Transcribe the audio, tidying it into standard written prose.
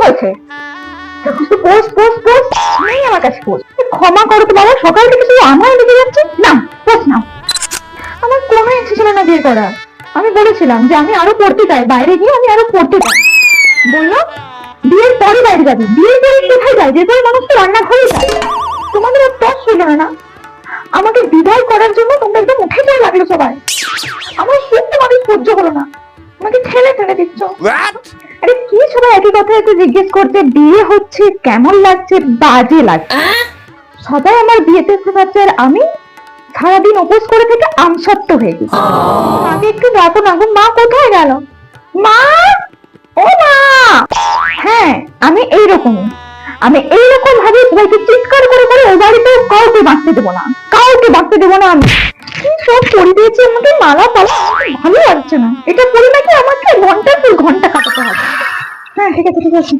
হয়েছে? Post post post নেই আমার কাছে পোস্ট। ক্ষমা করো তো বাবা, সকাল থেকে শুধু আমার দিকে যাচ্ছে। না পোস্ট নাও। আমার কোনো ইচ্ছে ছিল না বিয়ে করার। আমি বলেছিলাম যে আমি আরো পড়তে চাই, বাইরে গিয়ে আমি আরো পড়তে চাই। বললাম বিয়ের পরে বাইরে যাবি, বিয়ের পরে কোথায় যায়? যে কোনো মানুষ তো রান্নাঘরে যায়। তোমাদের আর তস ছিল না আমাকে বিদায় করার জন্য। তোমরা একদম উঠে চলে লাগলো সবাই। আমার সুখ তোমাদের সহ্য হলো না, আমাকে ঠেলে ঠেলে দিচ্ছ। আরে কি সবাই একই কথা একটু জিজ্ঞেস করছে, বিয়ে হচ্ছে কেমন লাগছে? বাজে লাগছে। সবাই আমার বিয়েতে যাচ্ছে আর আমি সারাদিন উপোস করে থেকে আমসত্ব হয়ে গেছি। আমি একটু ডাকো না গো, মা কোথায় গেল? মা, ও মা। হ্যাঁ আমি এইরকম ভাবে সবাইকে চিৎকার করে করে ওই বাড়িতে কাউকে বাঁচতে দেবো না, কাউকে বাঁচতে দেবো না। আমি কি সব পরে দিয়েছি আমাকে, মালা পালা ভালো লাগছে না। এটা পরে নাকি আমাকে ঘন্টা কাটাতে হবে। হ্যাঁ ঠিক আছে ঠিক আছে।